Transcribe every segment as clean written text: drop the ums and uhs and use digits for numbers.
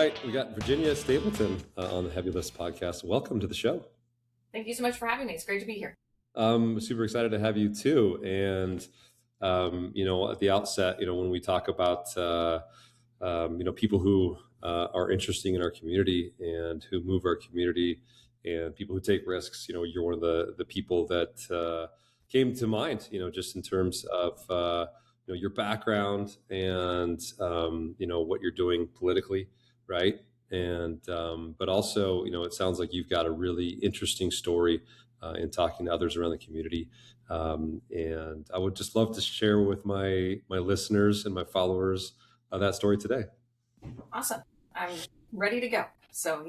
right, we got Virginia Stapleton on the Heavy List podcast. Welcome to the show. Thank you so much for having me. It's great to be here. Super excited to have you too. And at the outset, when we talk about people who are interesting in our community and who move our community and people who take risks, you're one of the people that came to mind. Just in terms of your background and what you're doing politically, right? And but also, it sounds like you've got a really interesting story in talking to others around the community. And I would just love to share with my listeners and my followers that story today. Awesome. I'm ready to go. So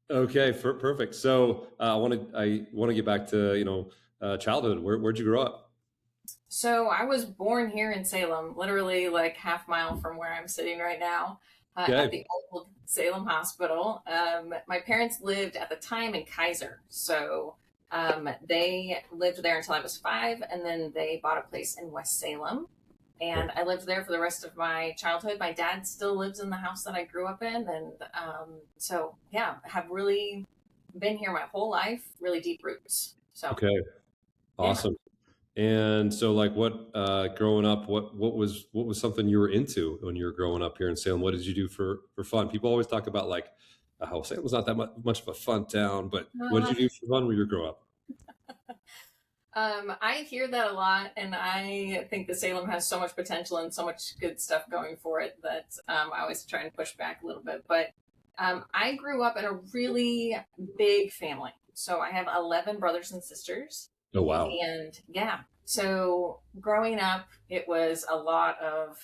Okay, perfect. So I want to get back to childhood. Where'd you grow up? So I was born here in Salem, literally like half mile from where I'm sitting right now, at the old Salem Hospital. My parents lived at the time in Kaiser. So they lived there until I was 5, and then they bought a place in West Salem. And I lived there for the rest of my childhood. My dad still lives in the house that I grew up in. And have really been here my whole life, really deep roots. So okay, awesome. Yeah. And so, like, growing up, what was something you were into when you were growing up here in Salem? What did you do for fun? People always talk about like how Salem was not that much of a fun town, but what did you do for fun when you grew up? I hear that a lot, and I think that Salem has so much potential and so much good stuff going for it that I always try and push back a little bit. But I grew up in a really big family. So I have 11 brothers and sisters. Oh, wow. And so growing up, it was a lot of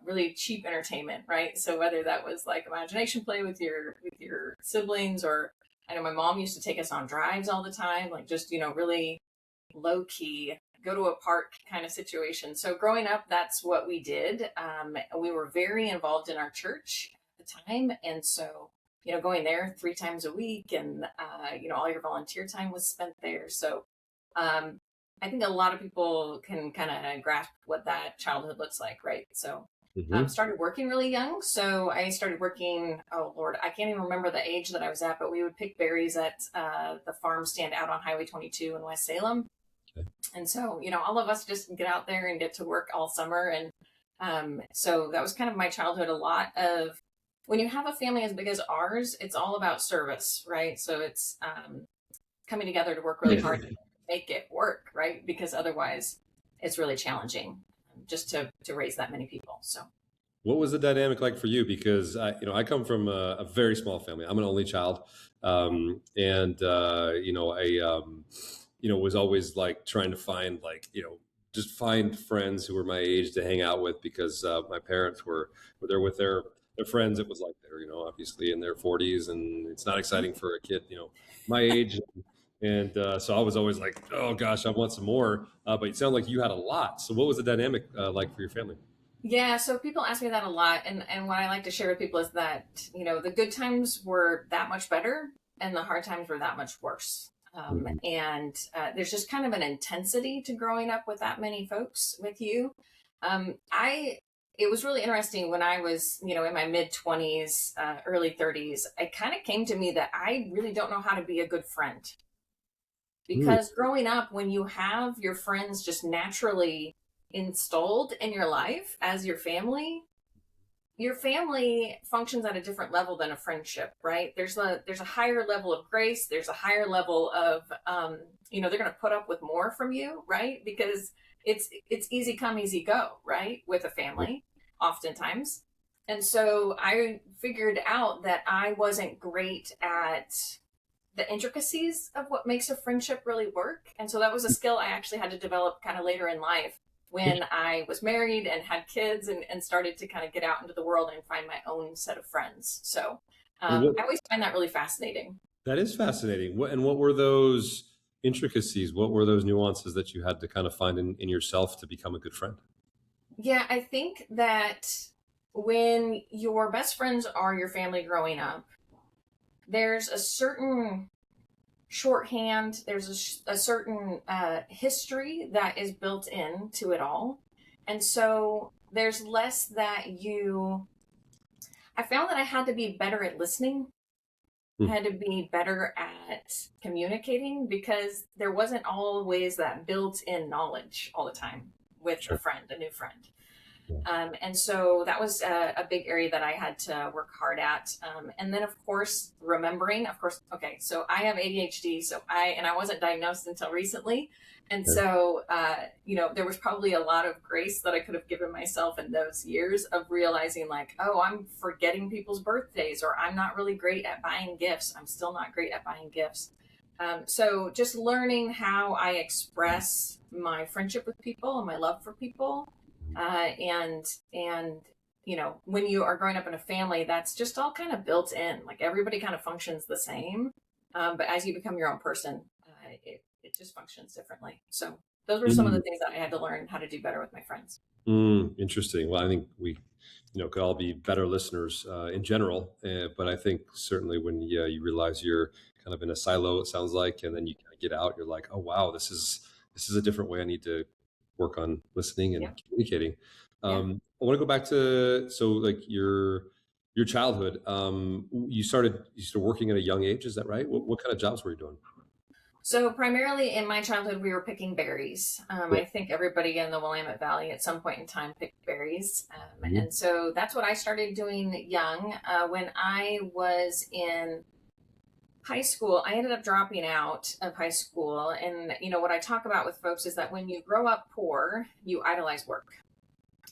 really cheap entertainment, right? So whether that was like imagination play with your siblings, or I know my mom used to take us on drives all the time, like just, really low key, go to a park kind of situation. So growing up, that's what we did. We were very involved in our church at the time. And so, going there 3 times a week, and, all your volunteer time was spent there. So I think a lot of people can kind of grasp what that childhood looks like, right? So started working really young. So I started working, oh Lord, I can't even remember the age that I was at, but we would pick berries at the farm stand out on Highway 22 in West Salem. Okay. And so, all of us just get out there and get to work all summer. And so that was kind of my childhood. A lot of, when you have a family as big as ours, it's all about service, right? So it's coming together to work really hard to make it work, right? Because otherwise it's really challenging just to raise that many people. So what was the dynamic like for you? Because I come from a very small family. I'm an only child. I was always like trying to find just find friends who were my age to hang out with, because my parents were there with their friends. It was like they're, obviously in their 40s, and it's not exciting for a kid, my age. And so I was always like, oh gosh, I want some more. But it sounded like you had a lot. So what was the dynamic like for your family? Yeah, so people ask me that a lot. And what I like to share with people is that, the good times were that much better and the hard times were that much worse. And there's just kind of an intensity to growing up with that many folks with you. It was really interesting when I was, in my mid 20s, early 30s, it kind of came to me that I really don't know how to be a good friend. Because growing up, when you have your friends just naturally installed in your life as your family functions at a different level than a friendship, right? There's a higher level of grace. There's a higher level of, they're going to put up with more from you, right? Because it's easy come, easy go, right? With a family, oftentimes. And so I figured out that I wasn't great at the intricacies of what makes a friendship really work. And so that was a skill I actually had to develop kind of later in life, when I was married and had kids and started to kind of get out into the world and find my own set of friends. So I always find that really fascinating. That is fascinating. What were those intricacies? What were those nuances that you had to kind of find in yourself to become a good friend? Yeah, I think that when your best friends are your family growing up, there's a certain shorthand, there's a certain history that is built into it all. And so there's less that I found that I had to be better at listening. I Hmm. had to be better at communicating because there wasn't always that built-in knowledge all the time with a Sure. friend, a new friend. Yeah. And so that was a big area that I had to work hard at. And then, of course, remembering, of course, okay, so I have ADHD, and I wasn't diagnosed until recently. And Okay. so, there was probably a lot of grace that I could have given myself in those years of realizing, like, oh, I'm forgetting people's birthdays, or I'm not really great at buying gifts. I'm still not great at buying gifts. So just learning how I express my friendship with people and my love for people, and when you are growing up in a family, that's just all kind of built in. Like everybody kind of functions the same, but as you become your own person, it just functions differently. So those were some of the Mm, things that I had to learn how to do better with my friends. interesting. Well, I think we, could all be better listeners in general, but I think certainly when you realize you're kind of in a silo, it sounds like, and then you kind of get out, you're like, oh wow, this is a different way I need to work on listening and Yeah, communicating. yeah. I want to go back to like your childhood. You started working at a young age, is that right? What kind of jobs were you doing? So primarily in my childhood, we were picking berries. Cool. I think everybody in the Willamette Valley at some point in time picked berries, Mhm. and so that's what I started doing young. When I was in high school, I ended up dropping out of high school, and what I talk about with folks is that when you grow up poor, you idolize work.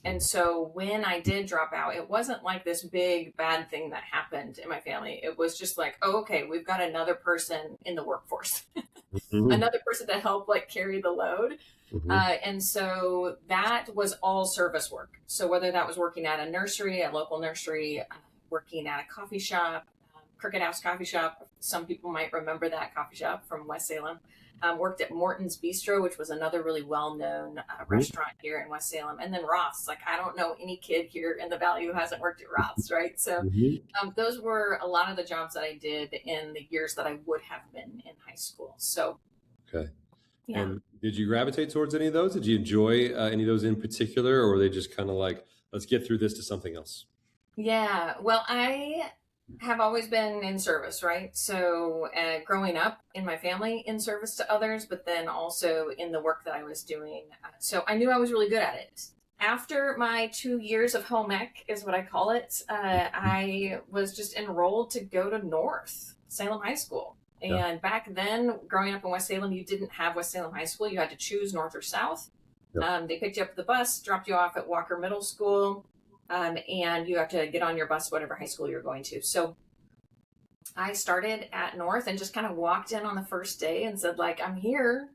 And so when I did drop out, it wasn't like this big bad thing that happened in my family. It was just like, oh, okay, we've got another person in the workforce, Mhm. another person to help like carry the load. Mhm. And so that was all service work. So whether that was working at a nursery, a local nursery, working at a coffee shop, Crooked House Coffee Shop. Some people might remember that coffee shop from West Salem. Worked at Morton's Bistro, which was another really well-known Mhm. restaurant here in West Salem, and then Roth's. Like I don't know any kid here in the Valley who hasn't worked at Roth's, right? So Mhm. those were a lot of the jobs that I did in the years that I would have been in high school. So Okay. yeah. And did you gravitate towards any of those? Did you enjoy any of those in particular, or were they just kind of like, let's get through this to something else? Yeah, well, I have always been in service, right? So, growing up in my family in service to others, but then also in the work that I was doing. So, I knew I was really good at it. After my 2 years of home ec, is what I call it, I was just enrolled to go to North Salem High School. Yeah. And back then, growing up in West Salem, you didn't have West Salem High School. You had to choose North or South. Yep. They picked you up at the bus, dropped you off at Walker Middle School, and you have to get on your bus, whatever high school you're going to. So I started at North and just kind of walked in on the first day and said, like, I'm here.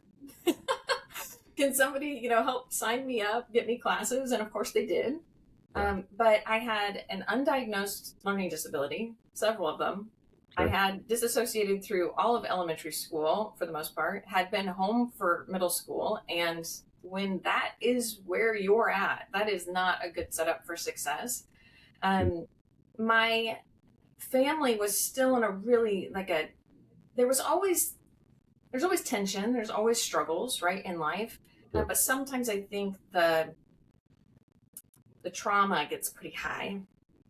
Can somebody, help sign me up, get me classes? And of course they did. Yeah. But I had an undiagnosed learning disability, several of them. I Okay. had disassociated through all of elementary school for the most part, had been home for middle school. And when that is where you're at, that is not a good setup for success. Mm. Um, my family was still in a really like a there was always there's always tension, there's always struggles, right, in life. Yep. But sometimes I think the trauma gets pretty high,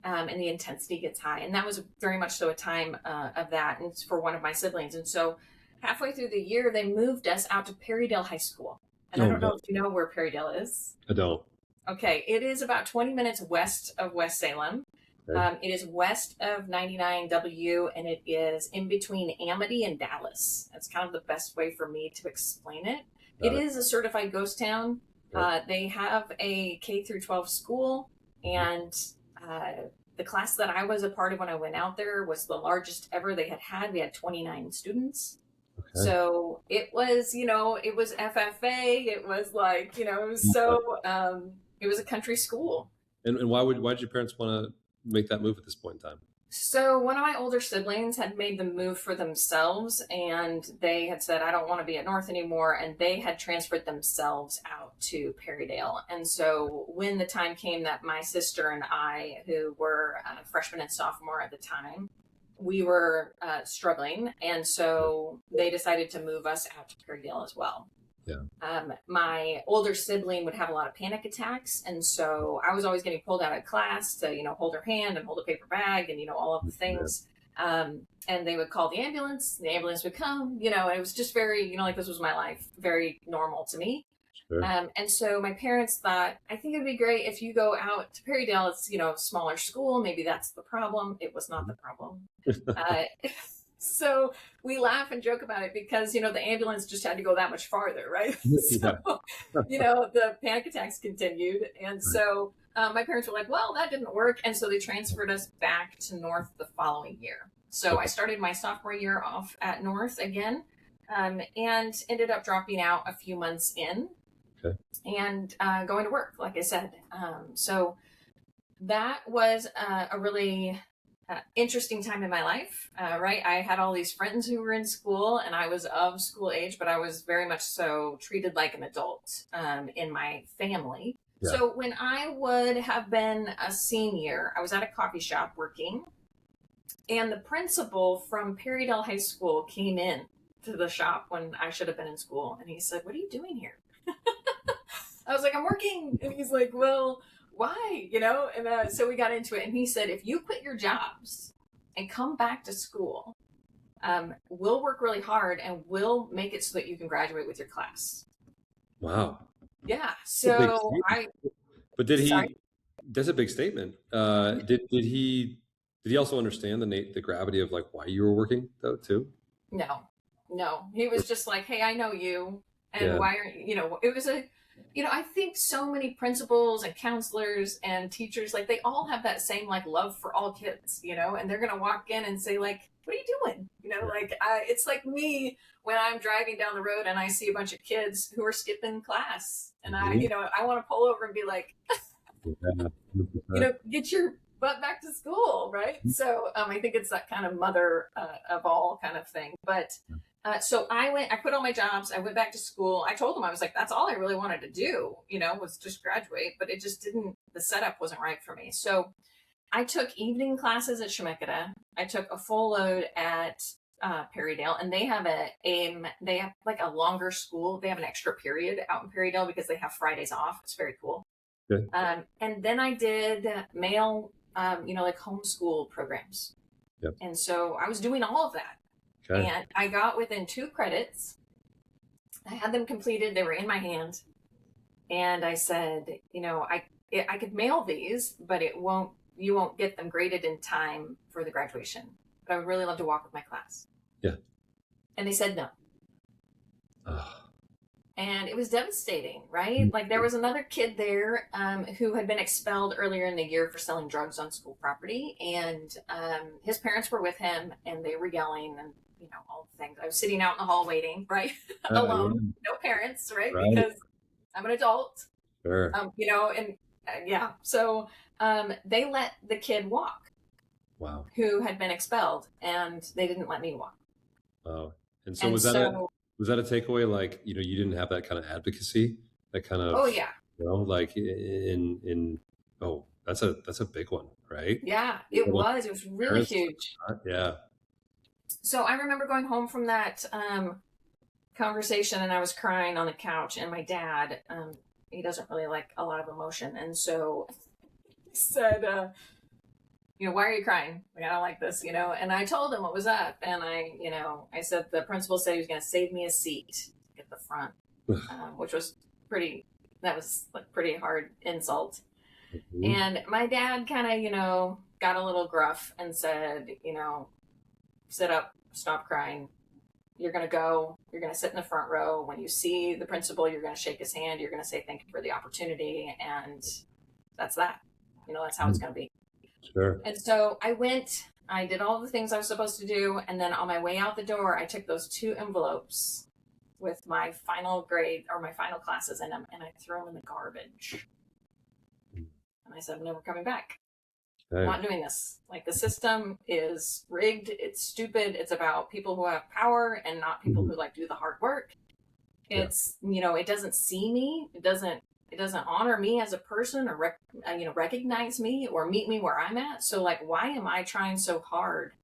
and the intensity gets high, and that was very much so a time of that, and it's for one of my siblings. And so halfway through the year, they moved us out to Perrydale High School, and I Oh don't know no, if you know where Perrydale is. I don't. Okay, it is about 20 minutes west of West Salem. Okay. It is west of 99W, and it is in between Amity and Dallas. That's kind of the best way for me to explain it. It Got it. is a certified ghost town. Okay. They have a K through 12 school, Mhm. and uh, the class that I was a part of when I went out there was the largest ever they had had. We had 29 students. Okay. So it was FFA. It was like, it was Yeah. it was a country school. And why did your parents want to make that move at this point in time? So one of my older siblings had made the move for themselves, and they had said, I don't want to be at North anymore. And they had transferred themselves out to Perrydale. And so when the time came that my sister and I, who were freshman and sophomore at the time, we were struggling. And so they decided to move us out to Perrydale as well. Yeah. My older sibling would have a lot of panic attacks. And so I was always getting pulled out of class to, hold her hand and hold a paper bag and, all of the Yeah. things. And they would call the ambulance. The ambulance would come, it was just very, like this was my life, very normal to me. Sure. And so my parents thought, I think it'd be great if you go out to Perrydale. It's, smaller school. Maybe that's the problem. It was not the problem. So we laugh and joke about it because, the ambulance just had to go that much farther, right? So, the panic attacks continued. And so my parents were like, well, that didn't work. And so they transferred us back to North the following year. So I started my sophomore year off at North again, and ended up dropping out a few months in. Okay. And going to work, like I said. So that was a really interesting time in my life, right? I had all these friends who were in school and I was of school age, but I was very much so treated like an adult in my family. Yeah. So when I would have been a senior, I was at a coffee shop working, and the principal from Perrydale High School came in to the shop when I should have been in school. And he said, what are you doing here? I was like, I'm working. And he's like, well, why? And so we got into it. And he said, if you quit your jobs and come back to school, we'll work really hard and we'll make it so that you can graduate with your class. Wow. Yeah. So But did he? That's a big statement. Did he also understand the gravity of like why you were working though too? No. He was just like, hey, I know you, and why aren't you? It was I think so many principals and counselors and teachers, like they all have that same like love for all kids, and they're gonna walk in and say like, what are you doing? It's like me when I'm driving down the road and I see a bunch of kids who are skipping class, and I want to pull over and be like, get your butt back to school, right? So I think it's that kind of mother of all kind of thing. But so I quit all my jobs. I went back to school. I told them, I was like, that's all I really wanted to do, was just graduate, but it just the setup wasn't right for me. So I took evening classes at Chemeketa. I took a full load at Perrydale, and they have they have like a longer school. They have an extra period out in Perrydale because they have Fridays off. It's very cool. Good. And then I did mail, like homeschool programs. Yep. And so I was doing all of that. Okay. And I got within 2 credits. I had them completed. They were in my hand. And I said, I could mail these, but you won't get them graded in time for the graduation. But I would really love to walk with my class. Yeah. And they said no. And it was devastating, right? Like there was another kid there who had been expelled earlier in the year for selling drugs on school property. And his parents were with him and they were yelling and, all the things. I was sitting out in the hall waiting, right? Alone, no parents, right? Because I'm an adult, sure. So they let the kid walk. Wow. Who had been expelled, and they didn't let me walk. Wow. And so was that a takeaway? Like, you didn't have that kind of advocacy, that kind of, oh yeah. Like that's a big one, right? Yeah, it was really huge. Yeah. So I remember going home from that conversation and I was crying on the couch, and my dad, he doesn't really like a lot of emotion. And so he said, why are you crying? Like, I don't like this, and I told him what was up. And I said, the principal said he was going to save me a seat at the front, which was pretty hard insult. Mm-hmm. And my dad kind of, got a little gruff and said, sit up, stop crying. You're going to sit in the front row. When you see the principal, you're going to shake his hand. You're going to say, thank you for the opportunity. And that's that, that's how it's going to be. Sure. And so I did all the things I was supposed to do. And then on my way out the door, I took those 2 envelopes with my final grade or my final classes in them, and I threw them in the garbage. And I said, I'm never coming back. Okay. I'm not doing this. Like, the system is rigged. It's stupid. It's about people who have power and not people who do the hard work. It's, it doesn't see me. It doesn't honor me as a person or, recognize me or meet me where I'm at. So why am I trying so hard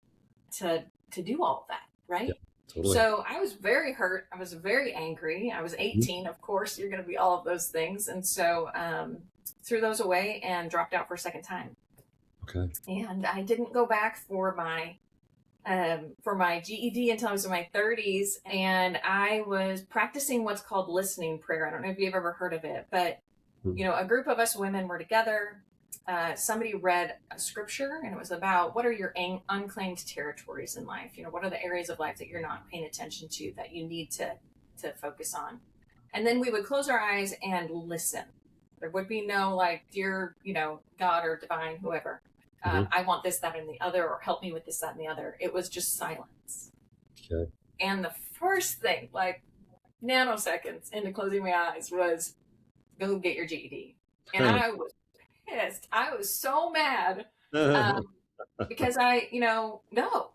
to do all of that? Right. Totally. So I was very hurt. I was very angry. I was Mhm. 18. Of course, you're going to be all of those things. And so threw those away and dropped out for a second time. Okay. And I didn't go back for my GED until I was in my 30s, and I was practicing what's called listening prayer. I don't know if you've ever heard of it, but Mhm. a group of us women were together. Somebody read a scripture, and it was about what are your unclaimed territories in life. What are the areas of life that you're not paying attention to that you need to focus on. And then we would close our eyes and listen. There would be no like, dear, God or divine, whoever, Mhm. I want this, that, and the other, or help me with this, that, and the other. It was just silence. Okay. And the first thing, like nanoseconds into closing my eyes, was go get your GED. And I was pissed. I was so mad um, because no,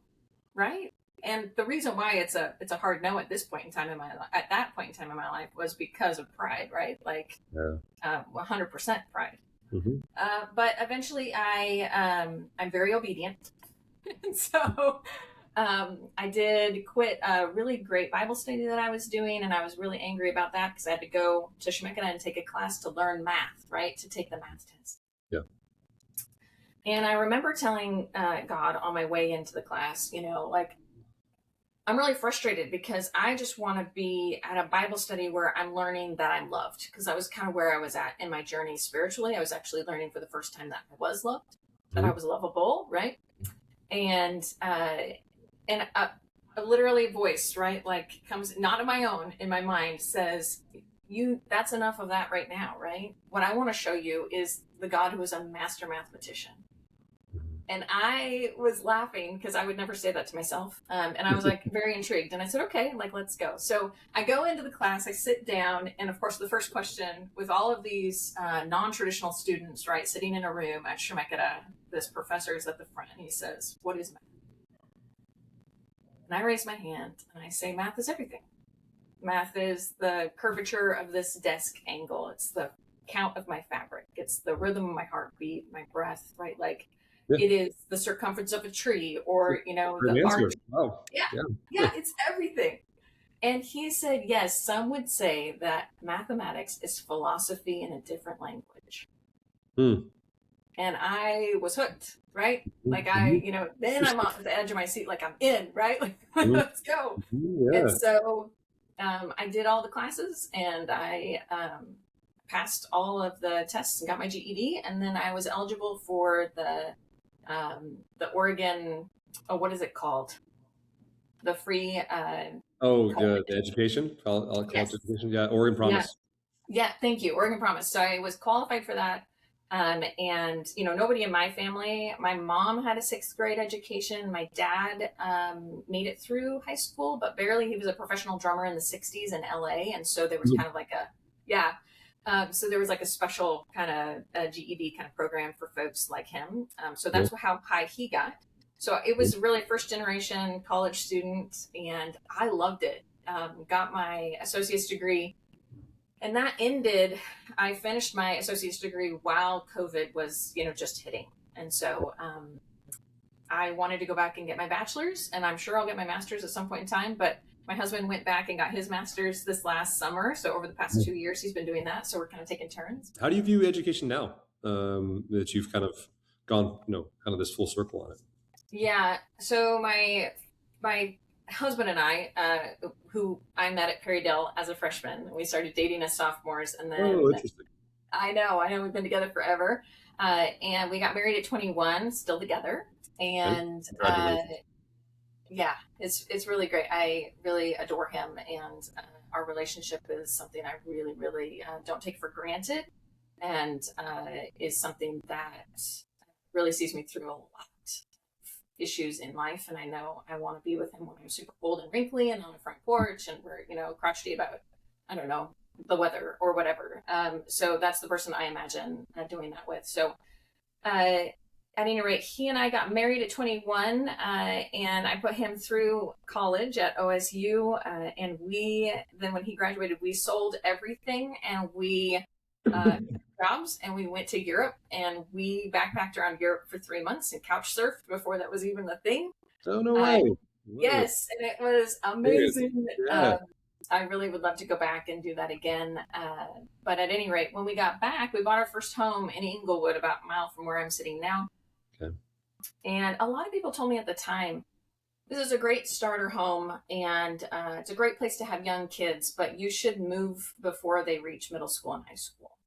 right? And the reason why it's a hard no at this point in time in my at that point in time in my life was because of pride, right? Like Yeah. 100% pride. Mhm. But eventually, I'm very obedient, and so I did quit a really great Bible study that I was doing, and I was really angry about that because I had to go to Shemekina and take a class to learn math, right? To take the math test. Yeah. And I remember telling God on my way into the class, like, I'm really frustrated because I just want to be at a Bible study where I'm learning that I'm loved. Because that was kind of where I was at in my journey spiritually. I was actually learning for the first time that I was loved, that I Mhm. was lovable, right? And a literally voice, right, like comes not of my own in my mind says, that's enough of that right now, right? What I want to show you is the God who is a master mathematician. And I was laughing because I would never say that to myself. And I was like very intrigued. And I said, okay, like, let's go. So I go into the class, I sit down. And of course, the first question with all of these non traditional students, right, sitting in a room at Shemekina, this professor is at the front and he says, what is math? And I raise my hand and I say, math is everything. Math is the curvature of this desk angle, it's the count of my fabric, it's the rhythm of my heartbeat, my breath, right? Like, Yeah. it is the circumference of a tree, or Great the arc. answer. Wow. Yeah, Yeah. yeah, it's everything. And he said, yes, some would say that mathematics is philosophy in a different language. Hmm. And I was hooked, right? Like, Mhm. then I'm on the edge of my seat, like I'm in, right? Like, Mhm. let's go. Mhm. And Yeah. so I did all the classes, and I passed all of the tests and got my GED. And then I was eligible for the Oregon, oh, what is it called? The free Oh, the college. education, college Yes. education. Yeah. Oregon Yeah. Promise. Yeah. Thank you. Oregon Promise. So I was qualified for that. And nobody in my family. My mom had a sixth grade education. My dad made it through high school, but barely. He was a professional drummer in the '60s in LA, and so there was Mhm. kind of like a yeah. So there was like a special kind of GED kind of program for folks like him. So Yeah. that's how high he got. So it was really first generation college student, and I loved it. Got my associate's degree, and that ended. I finished my associate's degree while COVID was just hitting, and so I wanted to go back and get my bachelor's, and I'm sure I'll get my master's at some point in time. But my husband went back and got his master's this last summer, so over the past 2 years he's been doing that, so we're kind of taking turns. How do you view education now, that you've kind of gone, kind of this full circle on it? Yeah, so my husband and I, who I met at Perrydale as a freshman, we started dating as sophomores, and Oh, then interesting. I know we've been together forever. And we got married at 21, still together. Okay. And Congratulations. yeah, it's really great. I really adore him, and our relationship is something I really, really don't take for granted, and is something that really sees me through a lot of issues in life. And I know I want to be with him when I'm super old and wrinkly and on the front porch, and we're crotchety about, I don't know, the weather or whatever. So that's the person I imagine doing that with. So at any rate, he and I got married at 21, and I put him through college at OSU. And then when he graduated, we sold everything, and we jobs, and we went to Europe, and we backpacked around Europe for 3 months and couch surfed before that was even a thing. Oh, no Uh, way. Whoa, Yes, and it was great. amazing. Yeah. I really would love to go back and do that again. But at any rate, when we got back, we bought our first home in Inglewood, about a mile from where I'm sitting now. Okay. And a lot of people told me at the time, this is a great starter home and it's a great place to have young kids, but you should move before they reach middle school and high school.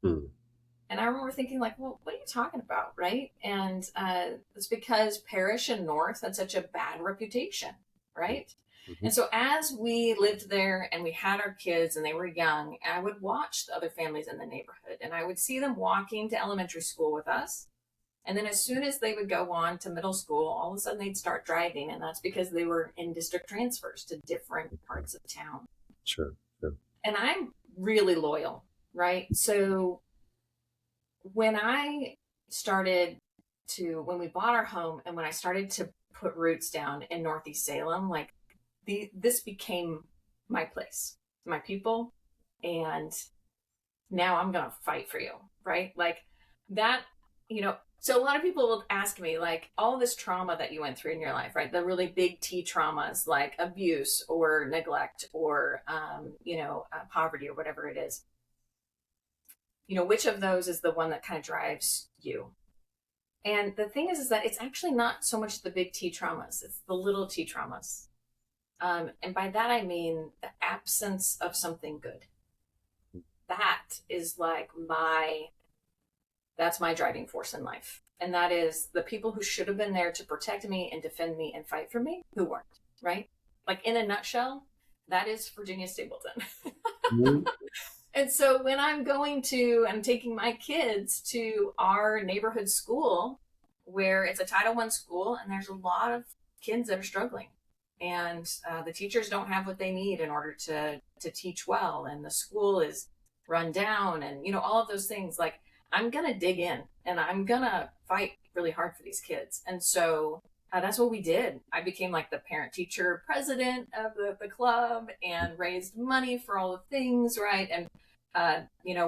Hmm. And I remember thinking, like, well, what are you talking about, right? And it's because Parish and North had such a bad reputation, right? Mm-hmm. And so as we lived there and we had our kids and they were young, I would watch the other families in the neighborhood and I would see them walking to elementary school with us. And then as soon as they would go on to middle school, all of a sudden they'd start driving. And that's because they were in district transfers to different parts of town. Sure. Sure. And I'm really loyal, right? So when I started when we bought our home and when I started to put roots down in Northeast Salem, like this became my place, my people. And now I'm going to fight for you, right? Like that, so a lot of people will ask me, like, all this trauma that you went through in your life, right? The really big T traumas, like abuse or neglect or, poverty or whatever it is. Which of those is the one that kind of drives you? And the thing is that it's actually not so much the big T traumas, it's the little T traumas. And by that, I mean the absence of something good. That is like that's my driving force in life. And that is the people who should have been there to protect me and defend me and fight for me who weren't, right? Like in a nutshell, that is Virginia Stapleton. Mhm. And so when I'm taking my kids to our neighborhood school, where it's a Title I school, and there's a lot of kids that are struggling, and the teachers don't have what they need in order to teach well, and the school is run down, and all of those things. Like, I'm gonna dig in, and I'm gonna fight really hard for these kids, and so. That's what we did. I became like the parent teacher president of the club and raised money for all the things, right? And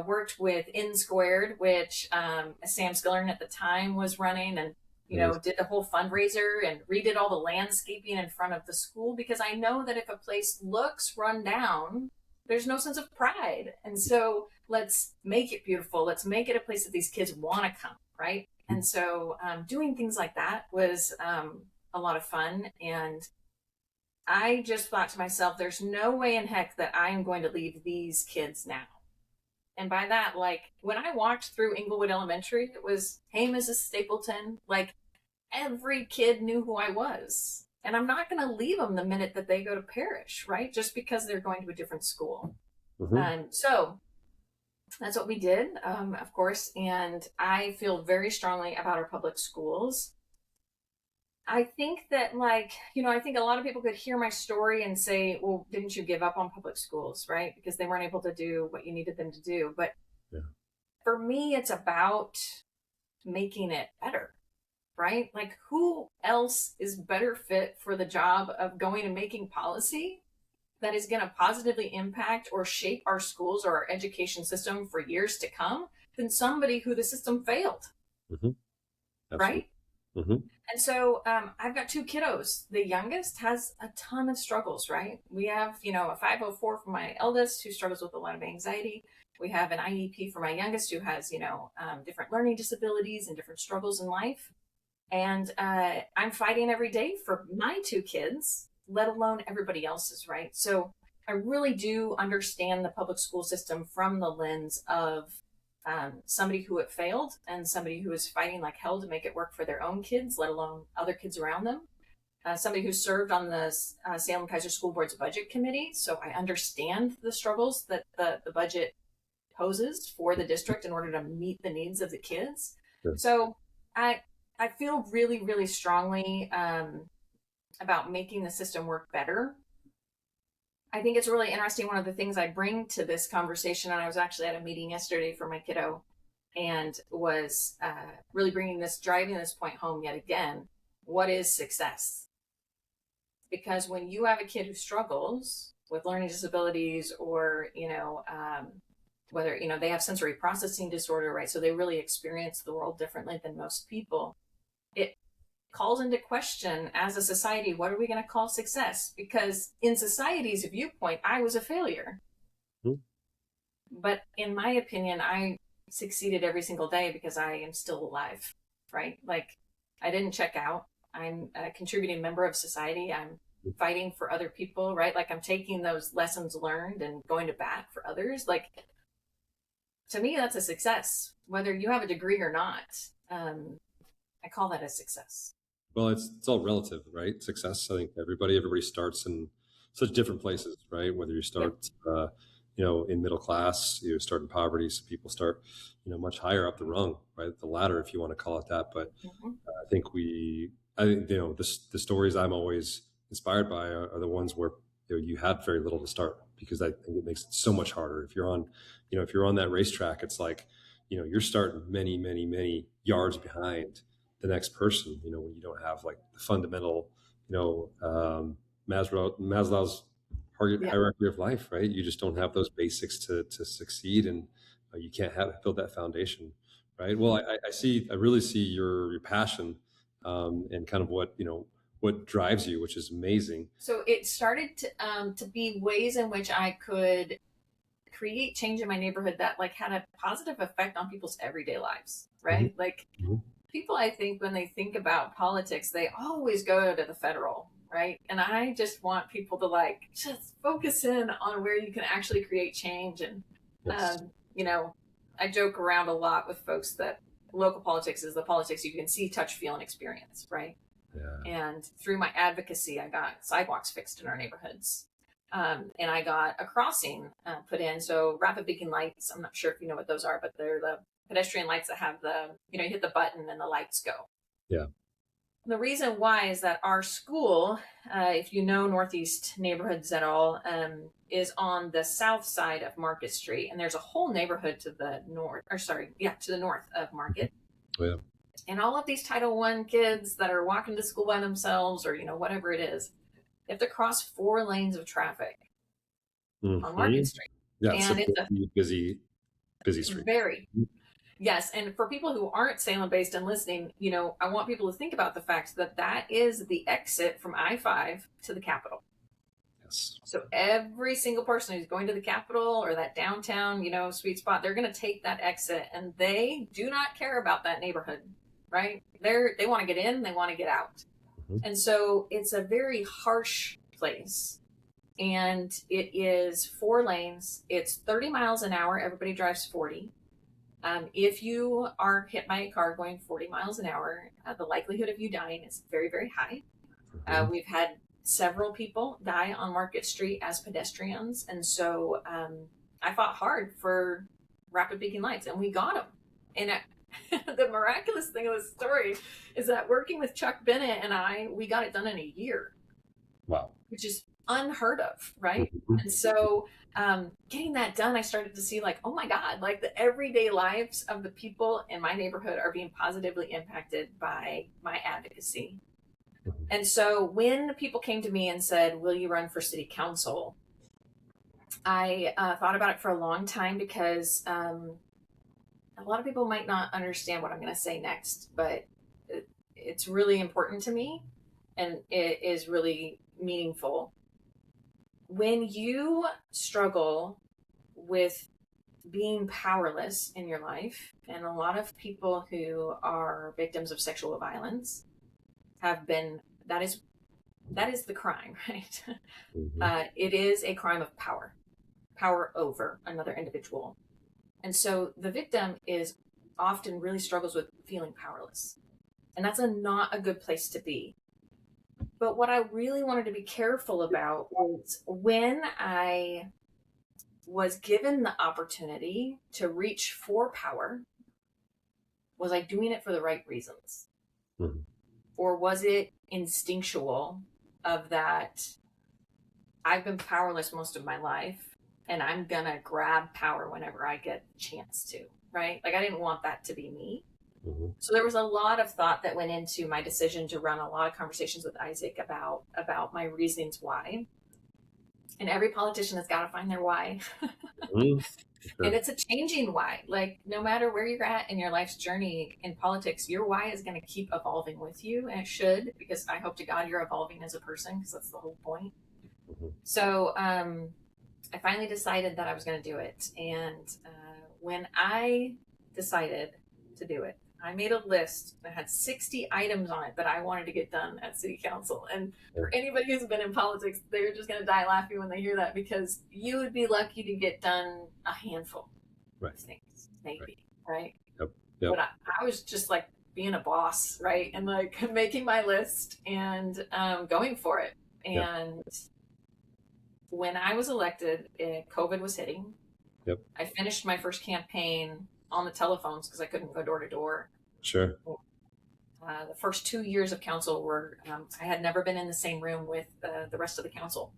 worked with N Squared, which Sam Skillern at the time was running, and Nice. did the whole fundraiser and redid all the landscaping in front of the school, because I know that if a place looks run down, there's no sense of pride. And so let's make it beautiful. Let's make it a place that these kids want to come, right? And so doing things like that was a lot of fun. And I just thought to myself, there's no way in heck that I am going to leave these kids now. And by that, like, when I walked through Inglewood Elementary, it was, hey, Mrs. Stapleton. Like, every kid knew who I was. And I'm not going to leave them the minute that they go to Parish, right? Just because they're going to a different school. Mm-hmm. And so that's what we did, of course. And I feel very strongly about our public schools. I think that, like, I think a lot of people could hear my story and say, well, didn't you give up on public schools, right? Because they weren't able to do what you needed them to do. But Yeah. for me, it's about making it better, right? Like, who else is better fit for the job of going and making policy that is going to positively impact or shape our schools or our education system for years to come than somebody who the system failed, Mm-hmm. right? Absolutely. Mm-hmm. And so I've got two kiddos. The youngest has a ton of struggles, right? We have, a 504 for my eldest who struggles with a lot of anxiety. We have an IEP for my youngest who has, different learning disabilities and different struggles in life. And I'm fighting every day for my two kids, let alone everybody else's, right? So I really do understand the public school system from the lens of somebody who it failed and somebody who is fighting like hell to make it work for their own kids, let alone other kids around them. Somebody who served on the Salem Kaiser School Board's budget committee. So I understand the struggles that the budget poses for the district in order to meet the needs of the kids. Sure. So I feel really, really strongly about making the system work better. I think it's really interesting. One of the things I bring to this conversation, and I was actually at a meeting yesterday for my kiddo, and was really driving this point home yet again. What is success? Because when you have a kid who struggles with learning disabilities, or whether they have sensory processing disorder, right? So they really experience the world differently than most people. It calls into question, as a society, what are we going to call success? Because in society's viewpoint, I was a failure. Mhm. But in my opinion, I succeeded every single day because I am still alive, right? Like, I didn't check out. I'm a contributing member of society. I'm fighting for other people, right? Like, I'm taking those lessons learned and going to bat for others. Like, to me, that's a success, whether you have a degree or not. I call that a success. Well, it's all relative, right? Success. I think everybody starts in such different places, right? Whether you Yep. start, in middle class, you start in poverty. Some people start, much higher up the rung, right? The ladder, if you want to call it that. But Mm-hmm. I think, the stories I'm always inspired by are the ones where you had very little to start, because I think it makes it so much harder. If you're on that racetrack, it's like, you're starting many, many, many yards behind the next person. When you don't have like the fundamental, Maslow's Yeah. hierarchy of life, right? You just don't have those basics to succeed, and you can't build that foundation, right? Well, I really see your passion, and kind of what drives you, which is amazing. So it started to be ways in which I could create change in my neighborhood that like had a positive effect on people's everyday lives, Mhm, right? Like, mhm. people, I think, when they think about politics, they always go to the federal, right? And I just want people to like just focus in on where you can actually create change. And Yes. um, you know, I joke around a lot with folks that local politics is the politics you can see, touch, feel, and experience, right? Yeah. And through my advocacy, I got sidewalks fixed in our neighborhoods. And I got a crossing put in. So rapid beacon lights, I'm not sure if you know what those are, but they're the pedestrian lights that have you hit the button and the lights go. Yeah. The reason why is that our school, if you know Northeast neighborhoods at all, is on the south side of Market Street. And there's a whole neighborhood to the north, or sorry, yeah, to the north of Market. Oh, yeah. And all of these Title I kids that are walking to school by themselves, or whatever it is, they have to cross 4 lanes of traffic on Market Mhm. Street. Yeah, it's a And it's a busy street. very, yes. And for people who aren't Salem based and listening, I want people to think about the fact that that is the exit from I-5 to the Capitol. Yes. So every single person who's going to the Capitol or that downtown, sweet spot, they're going to take that exit, and they do not care about that neighborhood, right? They want to get in, they want to get out. Mhm. And so it's a very harsh place. And it is 4 lanes. It's 30 miles an hour. Everybody drives 40. If you are hit by a car going 40 miles an hour, the likelihood of you dying is very, very high. Mhm. We've had several people die on Market Street as pedestrians. And so I fought hard for rapid beacon lights, and we got them. And the miraculous thing of the story is that working with Chuck Bennett and we got it done in a year, Wow. which is unheard of, right? Mhm. And so getting that done, I started to see like, oh my God, like the everyday lives of the people in my neighborhood are being positively impacted by my advocacy. And so when people came to me and said, will you run for city council? I thought about it for a long time because a lot of people might not understand what I'm going to say next, but it's really important to me and it is really meaningful. When you struggle with being powerless in your life, and a lot of people who are victims of sexual violence have been, that is the crime, right? Mhm. It is a crime of power over another individual. And so the victim is often really struggles with feeling powerless. And that's not a good place to be. But what I really wanted to be careful about was when I was given the opportunity to reach for power, was I doing it for the right reasons? Mhm. Or was it instinctual of that I've been powerless most of my life and I'm going to grab power whenever I get the chance to, right? Like I didn't want that to be me. Mhm. So there was a lot of thought that went into my decision to run, a lot of conversations with Isaac about my reasonings why. And every politician has got to find their why. Mhm. And Sure. it's a changing why. Like, no matter where you're at in your life's journey in politics, your why is going to keep evolving with you. And it should, because I hope to God you're evolving as a person, because that's the whole point. Mhm. So I finally decided that I was going to do it. And when I decided to do it, I made a list that had 60 items on it that I wanted to get done at City Council. And Yeah. for anybody who's been in politics, they're just going to die laughing when they hear that, because you would be lucky to get done a handful Right. of things, Right. maybe, right? Yep. Yep. But I was just like being a boss, right? And like making my list and going for it. Yep. And when I was elected, COVID was hitting. Yep. I finished my first campaign on the telephones because I couldn't go door to door. Sure. The first 2 years of council were, I had never been in the same room with the rest of the council,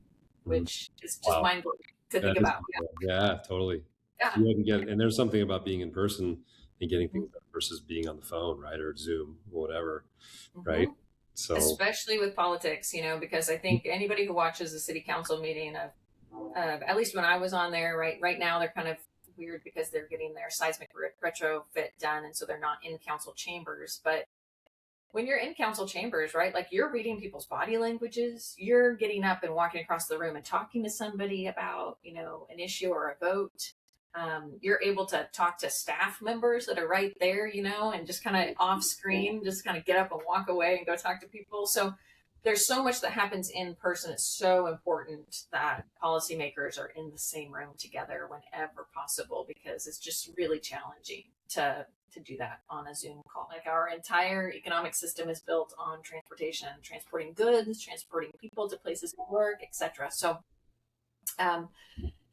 Mhm. which is just Wow. mind blowing to That think is, about. yeah, totally. Yeah. You wouldn't get, and there's something about being in person and getting Yeah. things done versus being on the phone, right, or Zoom, or whatever, right? Mm-hmm. So, Especially with politics, because I think anybody who watches the city council meeting of, at least when I was on there, right now they're kind of weird because they're getting their seismic retrofit done, and so they're not in council chambers. But when you're in council chambers, right, like you're reading people's body languages, you're getting up and walking across the room and talking to somebody about, an issue or a vote. You're able to talk to staff members that are right there, and just kind of off screen, just kind of get up and walk away and go talk to people. So there's so much that happens in person. It's so important that policymakers are in the same room together whenever possible, because it's just really challenging to do that on a Zoom call. Like, our entire economic system is built on transportation, transporting goods, transporting people to places of work, etc. So, um,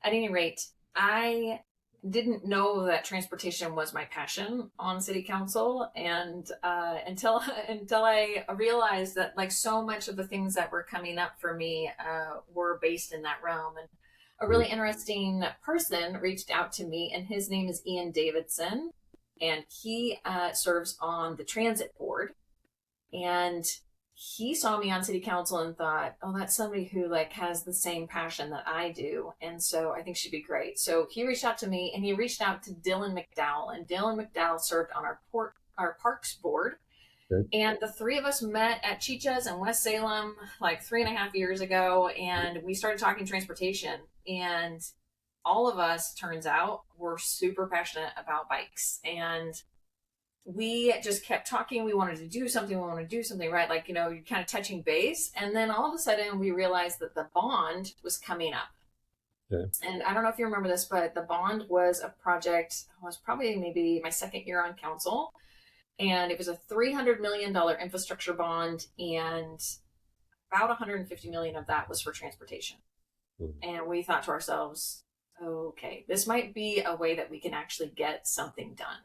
at any rate, I didn't know that transportation was my passion on city council, and until until I realized that, like, so much of the things that were coming up for me were based in that realm. And a mm, really interesting person reached out to me, and his name is Ian Davidson, and he serves on the transit board. And he saw me on city council and thought, oh, that's somebody who like has the same passion that I do, and so I think she'd be great. So he reached out to me, and he reached out to Dylan McDowell, and Dylan McDowell served on our parks board. okay. And the three of us met at Chicha's in West Salem like 3.5 years ago, and we started talking transportation. And all of us, turns out, were super passionate about bikes. And we just kept talking. We wanted to do something. We wanted to do something, right? Like, you're kind of touching base. And then all of a sudden, we realized that the bond was coming up. Okay. And I don't know if you remember this, but the bond was a project, was probably maybe my second year on council. And it was a $300 million infrastructure bond. And about 150 million of that was for transportation. Mm. And we thought to ourselves, okay, this might be a way that we can actually get something done.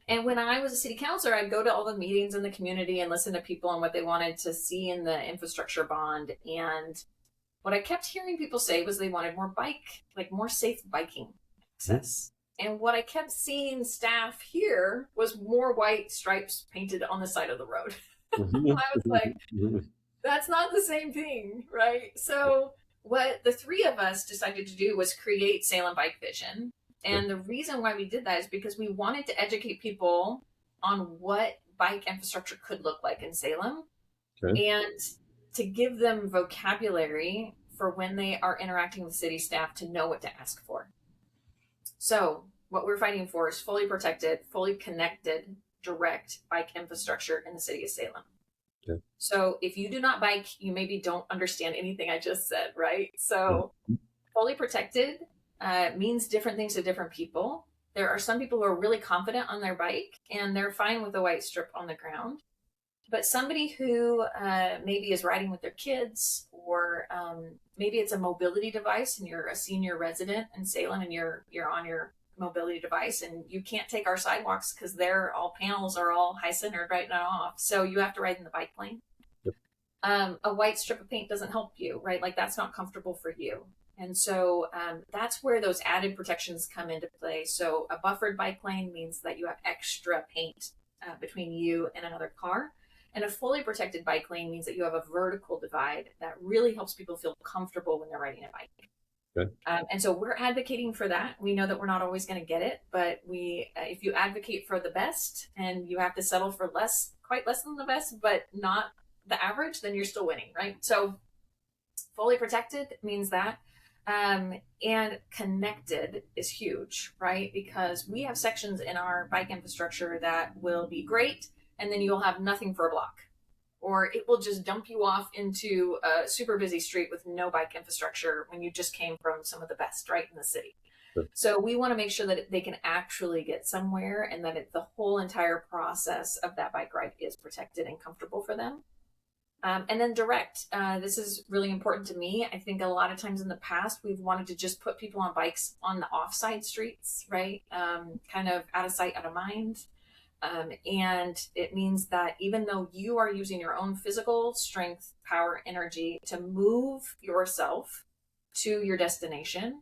And when I was a city councilor, I'd go to all the meetings in the community and listen to people and what they wanted to see in the infrastructure bond. And what I kept hearing people say was they wanted more safe biking access. And what I kept seeing staff here was more white stripes painted on the side of the road. I was like, that's not the same thing, right? So what the three of us decided to do was create Salem Bike Vision. And the reason why we did that is because we wanted to educate people on what bike infrastructure could look like in Salem, Okay. and to give them vocabulary for when they are interacting with city staff to know what to ask for. So what we're fighting for is fully protected, fully connected, direct bike infrastructure in the city of Salem. Okay. So if you do not bike, you maybe don't understand anything I just said, right? So fully protected means different things to different people. There are some people who are really confident on their bike and they're fine with a white strip on the ground. But somebody who maybe is riding with their kids, or maybe it's a mobility device and you're a senior resident in Salem and you're on your mobility device and you can't take our sidewalks because they're all panels are all high centered right now off. So you have to ride in the bike lane. Yep. A white strip of paint doesn't help you, right? Like, that's not comfortable for you. And so that's where those added protections come into play. So a buffered bike lane means that you have extra paint between you and another car. And a fully protected bike lane means that you have a vertical divide that really helps people feel comfortable when they're riding a bike. Okay. And so we're advocating for that. We know that we're not always going to get it, but if you advocate for the best and you have to settle for less, quite less than the best, but not the average, then you're still winning, right? So fully protected means that. And connected is huge, right? Because we have sections in our bike infrastructure that will be great, and then you'll have nothing for a block. Or it will just dump you off into a super busy street with no bike infrastructure when you just came from some of the best, right, in the city. Sure. So we want to make sure that they can actually get somewhere, and that the whole entire process of that bike ride is protected and comfortable for them. And then direct. This is really important to me. I think a lot of times in the past, we've wanted to just put people on bikes on the offside streets, right? Kind of out of sight, out of mind. And it means that even though you are using your own physical strength, power, energy to move yourself to your destination,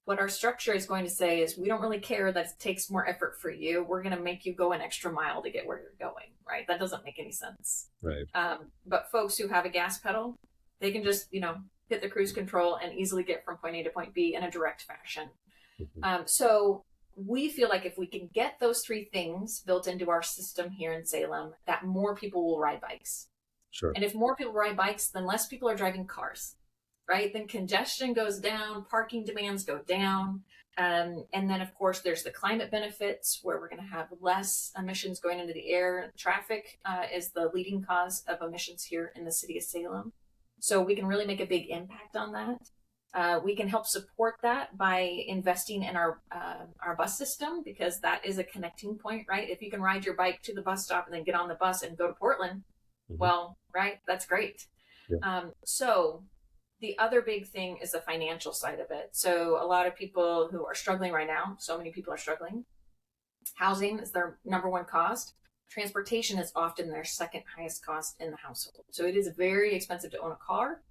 what our structure is going to say is, we don't really care that it takes more effort for you. We're going to make you go an extra mile to get where you're going, right? That doesn't make any sense. Right. But folks who have a gas pedal, they can just, hit the cruise control and easily get from point A to point B in a direct fashion. So we feel like if we can get those three things built into our system here in Salem, that more people will ride bikes. Sure. And if more people ride bikes, then less people are driving cars, right? Then congestion goes down, parking demands go down. And then, of course, there's the climate benefits, where we're going to have less emissions going into the air. Traffic is the leading cause of emissions here in the city of Salem. So we can really make a big impact on that. We can help support that by investing in our bus system, because that is a connecting point, right? If you can ride your bike to the bus stop and then get on the bus and go to Portland, well, right, that's great. Yeah. So the other big thing is the financial side of it. So a lot of people who are struggling right now, so many people are struggling. Housing is their number one cost. Transportation is often their second highest cost in the household. So it is very expensive to own a car.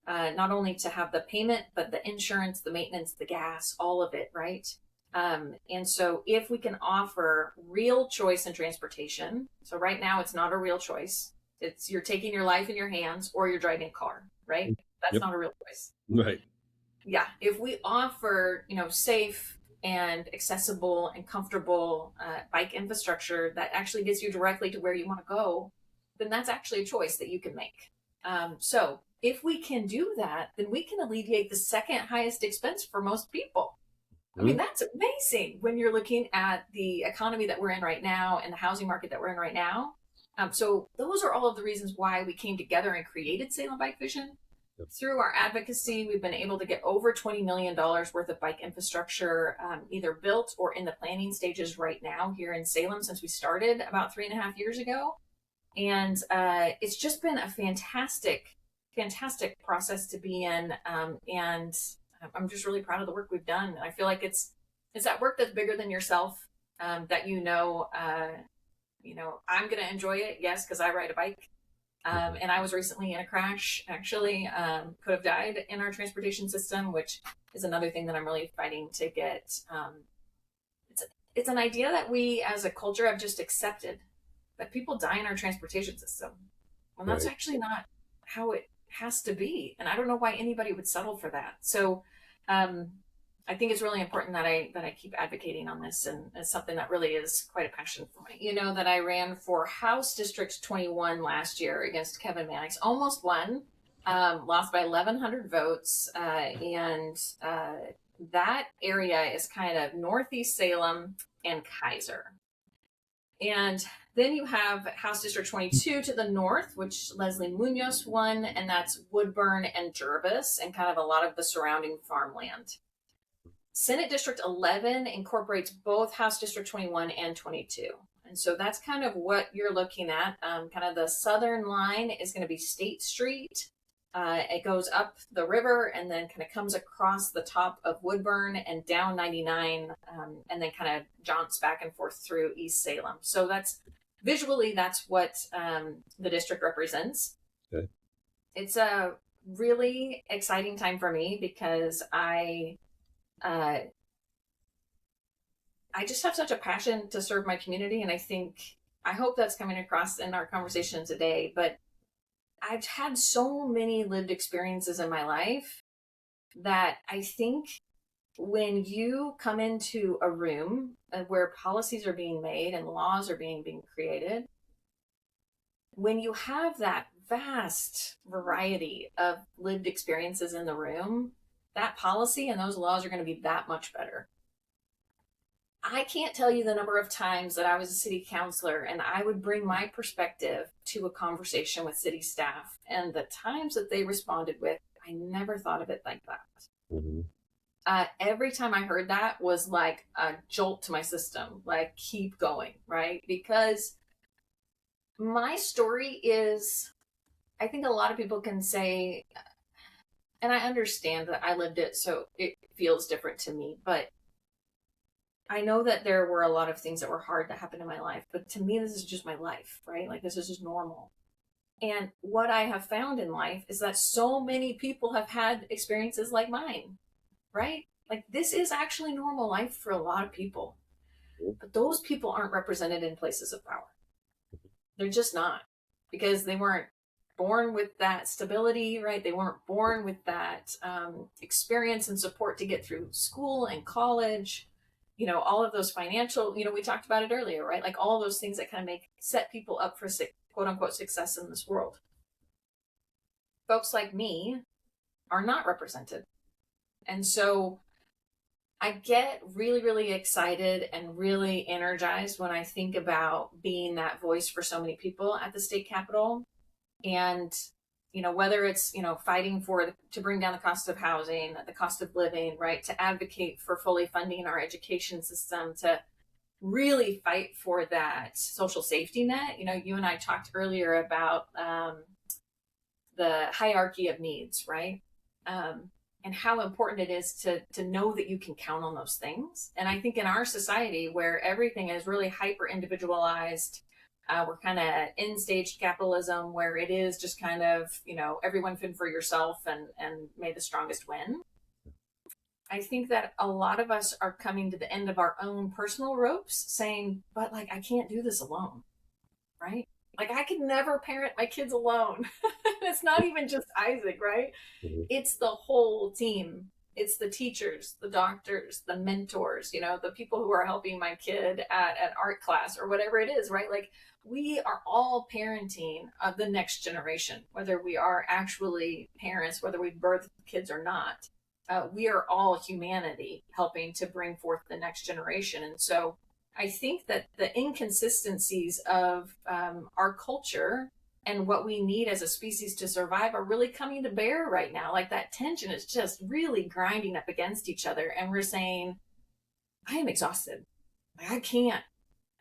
Not only to have the payment, but the insurance, the maintenance, the gas, all of it, right? And so if we can offer real choice in transportation, so right now it's not a real choice. It's you're taking your life in your hands or you're driving a car, right? That's not a real choice. Right. Yeah. If we offer, safe and accessible and comfortable bike infrastructure that actually gets you directly to where you want to go, then that's actually a choice that you can make. So if we can do that, then we can alleviate the second highest expense for most people. I mean, that's amazing when you're looking at the economy that we're in right now and the housing market that we're in right now. So those are all of the reasons why we came together and created Salem Bike Vision. Yep. Through our advocacy, we've been able to get over $20 million worth of bike infrastructure either built or in the planning stages right now here in Salem since we started about 3.5 years ago. And it's just been a fantastic process to be in. And I'm just really proud of the work we've done. And I feel like it's that work that's bigger than yourself, that I'm going to enjoy it. Yes, because I ride a bike. And I was recently in a crash, actually, could have died in our transportation system, which is another thing that I'm really fighting to get. It's an idea that we as a culture have just accepted, that people die in our transportation system. Well, that's actually not how it has to be. And I don't know why anybody would settle for that. So I think it's really important that I keep advocating on this, and it's something that really is quite a passion for me. That I ran for House District 21 last year against Kevin Mannix, almost won, lost by 1,100 votes. And that area is kind of Northeast Salem and Kaiser. And then you have House District 22 to the north, which Leslie Munoz won, and that's Woodburn and Jervis and kind of a lot of the surrounding farmland. Senate District 11 incorporates both House District 21 and 22. And so that's kind of what you're looking at. Kind of the southern line is going to be State Street. It goes up the river and then kind of comes across the top of Woodburn and down 99, and then kind of jaunts back and forth through East Salem. So that's what the district represents. Okay. It's a really exciting time for me because I just have such a passion to serve my community. And I hope that's coming across in our conversation today, but I've had so many lived experiences in my life that I think when you come into a room where policies are being made and laws are being created, when you have that vast variety of lived experiences in the room, that policy and those laws are going to be that much better. I can't tell you the number of times that I was a city councilor and I would bring my perspective to a conversation with city staff, and the times that they responded with, I never thought of it like that. Mm-hmm. Every time I heard that was like a jolt to my system, like keep going, right? Because my story is, I think a lot of people can say, and I understand that I lived it, so it feels different to me, but I know that there were a lot of things that were hard that happened in my life, but to me, this is just my life, right? Like, this is just normal. And what I have found in life is that so many people have had experiences like mine, right? Like, this is actually normal life for a lot of people, but those people aren't represented in places of power. They're just not, because they weren't born with that stability, right? They weren't born with that experience and support to get through school and college. All of those financial, we talked about it earlier, right? Like all those things that kind of set people up for quote unquote success in this world. Folks like me are not represented. And so I get really, really excited and really energized when I think about being that voice for so many people at the state capitol. And, whether it's, fighting to bring down the cost of housing, the cost of living, right, to advocate for fully funding our education system, to really fight for that social safety net. You and I talked earlier about the hierarchy of needs, right? And how important it is to know that you can count on those things. And I think in our society where everything is really hyper individualized, we're kind of in staged capitalism where it is just kind of, everyone fend for yourself and may the strongest win. I think that a lot of us are coming to the end of our own personal ropes saying, but like, I can't do this alone, right? Like, I could never parent my kids alone. It's not even just Isaac, right? Mm-hmm. It's the whole team. It's the teachers, the doctors, the mentors, the people who are helping my kid at an art class or whatever it is, right? Like, we are all parenting of the next generation, whether we are actually parents, whether we birth kids or not. We are all humanity helping to bring forth the next generation. And so I think that the inconsistencies of our culture and what we need as a species to survive are really coming to bear right now. Like, that tension is just really grinding up against each other. And we're saying, I am exhausted. I can't.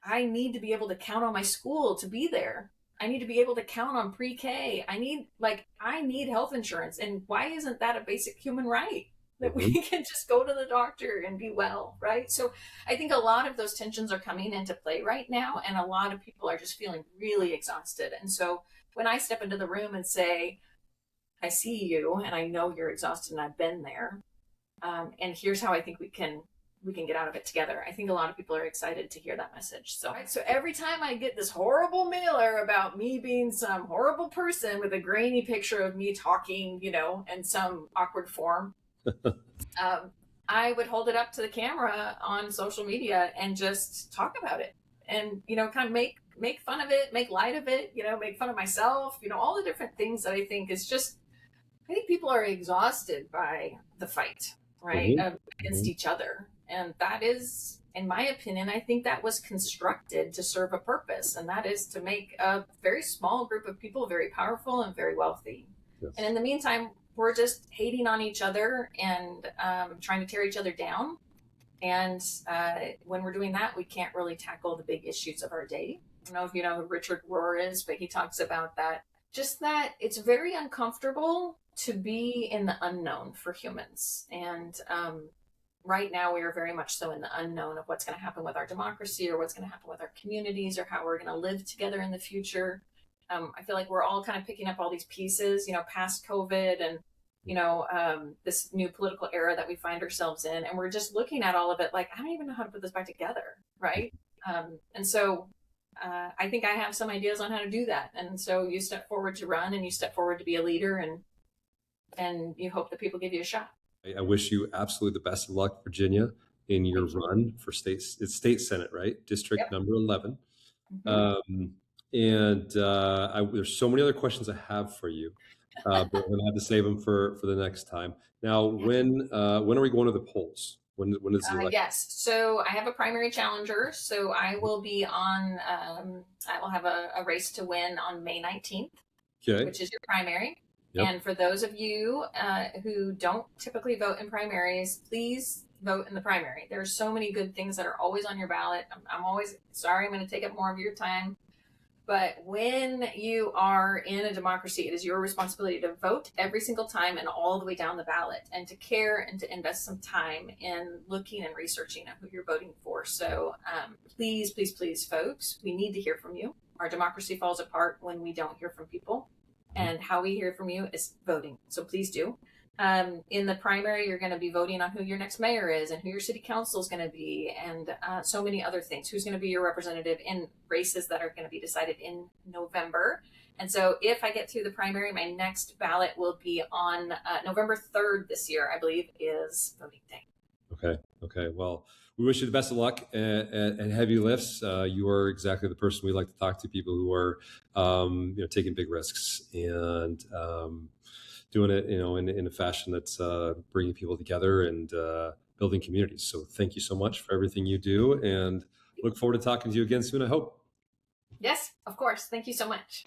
I need to be able to count on my school to be there. I need to be able to count on pre-K. I need health insurance. And why isn't that a basic human right? That we can just go to the doctor and be well, right? So I think a lot of those tensions are coming into play right now, and a lot of people are just feeling really exhausted. And so when I step into the room and say, I see you and I know you're exhausted and I've been there, and here's how I think we can get out of it together, I think a lot of people are excited to hear that message. So every time I get this horrible mailer about me being some horrible person with a grainy picture of me talking, in some awkward form, I would hold it up to the camera on social media and just talk about it, and kind of make fun of it, make light of it, make fun of myself, all the different things that I think is just, I think people are exhausted by the fight, right, against each other. And that is, in my opinion, I think that was constructed to serve a purpose, and that is to make a very small group of people very powerful and very wealthy. Yes. And in the meantime, we're just hating on each other and trying to tear each other down. And when we're doing that, we can't really tackle the big issues of our day. I don't know if you know who Richard Rohr is, but he talks about that. Just that it's very uncomfortable to be in the unknown for humans. And right now, we are very much so in the unknown of what's going to happen with our democracy, or what's going to happen with our communities, or how we're going to live together in the future. I feel like we're all kind of picking up all these pieces, past COVID and, this new political era that we find ourselves in. And we're just looking at all of it like, I don't even know how to put this back together, right? And so I think I have some ideas on how to do that. And so you step forward to run, and you step forward to be a leader, and you hope that people give you a shot. I wish you absolutely the best of luck, Virginia, in your Thank you. run for it's state senate, right? District Yep. number 11. Mhm. Um, and there's so many other questions I have for you, but we're gonna have to save them for the next time. Now, when are we going to the polls? When is the election? Yes. So I have a primary challenger. So I will be on, I will have a race to win on May 19th, Okay. which is your primary. Yep. And for those of you who don't typically vote in primaries, please vote in the primary. There's so many good things that are always on your ballot. I'm always sorry, I'm going to take up more of your time. But when you are in a democracy, it is your responsibility to vote every single time and all the way down the ballot, and to care and to invest some time in looking and researching who you're voting for. So please, please, please, folks, we need to hear from you. Our democracy falls apart when we don't hear from people. And how we hear from you is voting. So please do. In the primary, you're going to be voting on who your next mayor is and who your city council is going to be, and so many other things. Who's going to be your representative in races that are going to be decided in November. And so if I get through the primary, my next ballot will be on November 3rd this year, I believe, is voting day. Okay. Okay. Well, we wish you the best of luck at heavy lifts. You are exactly the person we like to talk to, people who are, taking big risks and doing it, in a fashion that's bringing people together and building communities. So thank you so much for everything you do, and look forward to talking to you again soon, I hope. Yes, of course. Thank you so much.